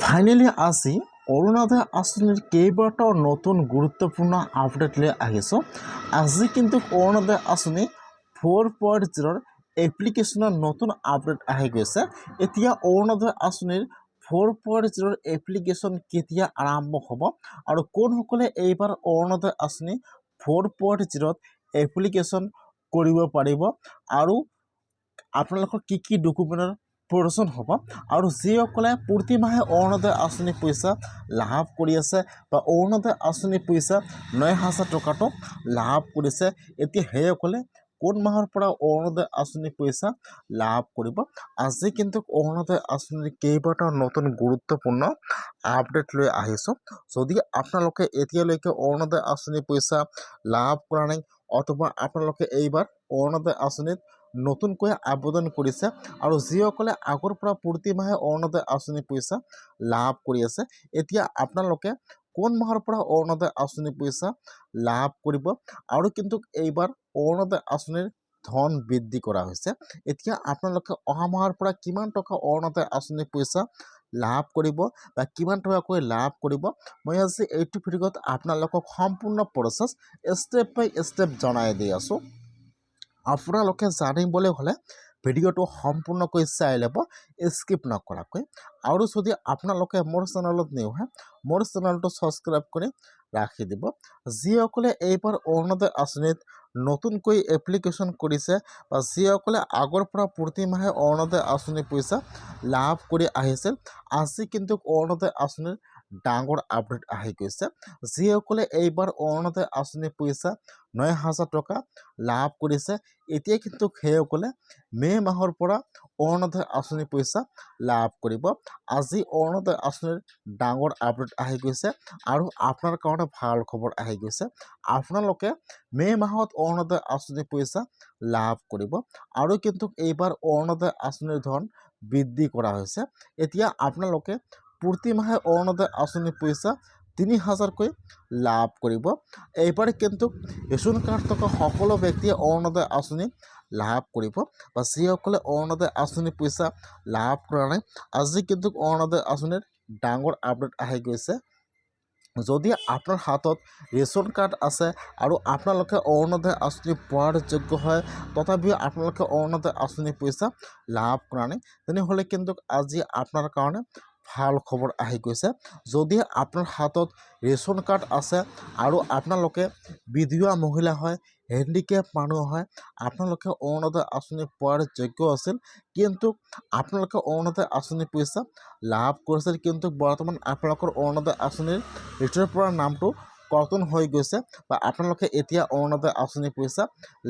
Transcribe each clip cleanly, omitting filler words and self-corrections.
Finally আজি অৰুণোদয় আঁচনিৰ কেইবাটাও নতুন গুৰুত্বপূৰ্ণ আপডেট লৈ আহিছোঁ। আজি কিন্তু অৰুণোদয় আঁচনি 4.0 এপ্লিকেশ্যনৰ নতুন আপডেট আহি গৈছে। এতিয়া অৰুণোদয় আঁচনিৰ 4.0 এপ্লিকেশ্যন কেতিয়া আৰম্ভ হ'ব আৰু কোনসকলে এইবাৰ অৰুণোদয় আঁচনি 4.0 এপ্লিকেশ্যন কৰিব পাৰিব আৰু আপোনালোকৰ কি কি ডকুমেণ্টৰ প্ৰয়োজন হ'ব আৰু যিসকলে প্ৰতি মাহে অৰুণোদয় আঁচনি পইচা লাভ কৰি আছে বা অৰুণোদয় আঁচনি পইচা 9,000 টকাটো লাভ কৰিছে, এতিয়া সেইসকলে কোন মাহৰ পৰা অৰুণোদয় আঁচনি পইচা লাভ কৰিব। আজি কিন্তু অৰুণোদয় আঁচনিৰ কেইবাটাও নতুন গুৰুত্বপূৰ্ণ আপডেট লৈ আহিছোঁ। যদি আপোনালোকে এতিয়ালৈকে অৰুণোদয় আঁচনি পইচা লাভ কৰা নাই অথবা আপোনালোকে এইবাৰ অৰুণোদয় আঁচনিত নতুনকৈ আবেদন কৰিছে আৰু যিসকলে আগৰ পৰা প্ৰতি মাহে অৰুণোদয় আঁচনি পইচা লাভ কৰি আছে, এতিয়া আপোনালোকে কোন মাহৰ পৰা অৰুণোদয় আঁচনি পইচা লাভ কৰিব আৰু কিন্তু এইবাৰ অৰুণোদয় আঁচনিৰ ধন বৃদ্ধি কৰা হৈছে। এতিয়া আপোনালোকে অহা মাহৰ পৰা কিমান টকা অৰুণোদয় আঁচনি পইচা লাভ কৰিব বা কিমান টকাকৈ লাভ কৰিব, মই আজি এইটো ভিডিঅ'ত আপোনালোকক সম্পূৰ্ণ প্ৰচেছ ষ্টেপ বাই ষ্টেপ জনাই দি আছোঁ। আপোনালোকে জানিবলৈ হ'লে ভিডিঅ'টো সম্পূৰ্ণকৈ চাই ল'ব, স্কিপ নকৰাকৈ। আৰু যদি আপোনালোকে মোৰ চেনেলত নিউ হয়, মোৰ চেনেলটো ছাবস্ক্ৰাইব কৰি ৰাখি দিব। যিসকলে এইবাৰ অৰুণোদয় আঁচনিত নতুনকৈ এপ্লিকেশ্যন কৰিছে বা যিসকলে আগৰ পৰা প্ৰতি মাহে অৰুণোদয় আঁচনি পইচা লাভ কৰি আহিছিল, আজি কিন্তু অৰুণোদয় আঁচনিৰ ডাঙৰ আপডেট আহি গৈছে। যিসকলে এইবাৰ অৰুণোদয় আঁচনি পইচা 9,000 টকা লাভ কৰিছে, এতিয়া কিন্তু সেইসকলে মে' মাহৰ পৰা অৰুণোদয় আঁচনি পইচা লাভ কৰিব। আজি অৰুণোদয় আঁচনিৰ ডাঙৰ আপডেট আহি গৈছে আৰু আপোনাৰ কাৰণে ভাল খবৰ আহি গৈছে। আপোনালোকে মে' মাহত অৰুণোদয় আঁচনি পইচা লাভ কৰিব আৰু কিন্তু এইবাৰ অৰুণোদয় আঁচনিৰ ধন বৃদ্ধি কৰা হৈছে। এতিয়া আপোনালোকে প্ৰতি মাহে অৰুণোদয় আঁচনি পইচা 3,000কৈ লাভ কৰিব। এইবাৰ কিন্তু ৰেচন কাৰ্ড থকা সকলো ব্যক্তিয়ে অৰুণোদয় আঁচনি লাভ কৰিব বা যিসকলে অৰুণোদয় আঁচনি পইচা লাভ কৰা নাই, আজি কিন্তু অৰুণোদয় আঁচনিৰ ডাঙৰ আপডেট আহি গৈছে। যদি আপোনাৰ হাতত ৰেচন কাৰ্ড আছে আৰু আপোনালোকে অৰুণোদয় আঁচনি পোৱাৰ যোগ্য হয়, তথাপিও আপোনালোকে অৰুণোদয় আঁচনি পইচা লাভ কৰা নাই, তেনেহ'লে কিন্তু আজি আপোনাৰ কাৰণে ভাল খবৰ আহি গৈছে। যদি আপোনাৰ হাতত ৰেচন কাৰ্ড আছে আৰু আপোনালোকে বিধৱা মহিলা হয়, হেণ্ডিকেপ মানুহ হয়, আপোনালোকে অৰুণোদয় আঁচনি পোৱাৰ যোগ্য আছিল, কিন্তু আপোনালোকে অৰুণোদয় আঁচনি পইচা লাভ কৰিছিল, কিন্তু বৰ্তমান আপোনালোকৰ অৰুণোদয় আঁচনিৰ ভিতৰৰ পৰা নামটো কৰ্তন হৈ গৈছে বা আপোনালোকে এতিয়া অৰুণোদয় আঁচনি পইচা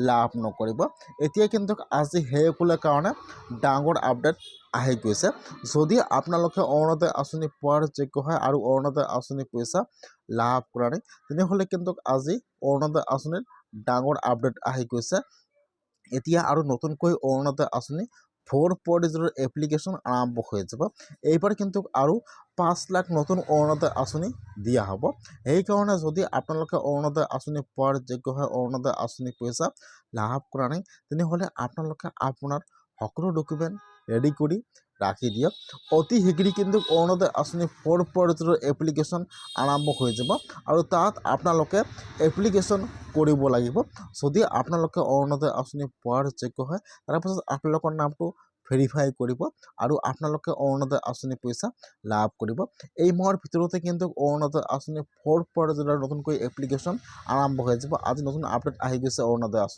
লাভ নকৰিব। এতিয়া কিন্তু আজি সেইসকলৰ কাৰণে ডাঙৰ আপডেট আহি গৈছে। যদি আপোনালোকে অৰুণোদয় আঁচনি পোৱাৰ যোগ্য হয় আৰু অৰুণোদয় আঁচনি পইচা লাভ কৰা নাই, তেনেহ'লে কিন্তু আজি অৰুণোদয় আঁচনিৰ ডাঙৰ আপডেট আহি গৈছে। এতিয়া আৰু নতুনকৈ অৰুণোদয় আঁচনি 4.0 এপ্লিকেশ্যন আৰম্ভ হৈ যাব। এইবাৰ কিন্তু আৰু 5 লাখ নতুন অৰুণোদয় আঁচনি দিয়া হ'ব। সেইকাৰণে যদি আপোনালোকে অৰুণোদয় আঁচনি পোৱাৰ যোগ্য হয়, অৰুণোদয় আঁচনি পইচা লাভ কৰা নাই, তেনেহ'লে আপোনালোকে আপোনাৰ সকলো ডকুমেণ্ট ৰেডি কৰি ৰাখি দিয়ক। অতি শীঘ্ৰেই কিন্তু অৰুণোদয় আঁচনি 4.0 এপ্লিকেশ্যন আৰম্ভ হৈ যাব আৰু তাত আপোনালোকে এপ্লিকেশ্যন কৰিব লাগিব। যদি আপোনালোকে অৰুণোদয় আঁচনি পোৱাৰ যোগ্য হয়, তাৰপাছত আপোনালোকৰ নামটো ভেৰিফাই কৰিব আৰু আপোনালোকে অৰুণোদয় আঁচনি পইচা লাভ কৰিব। এই মাহৰ ভিতৰতে কিন্তু অৰুণোদয় আঁচনি 4.0 নতুনকৈ এপ্লিকেশ্যন আৰম্ভ হৈ যাব। আজি নতুন আপডেট আহি গৈছে অৰুণোদয় আঁচনি।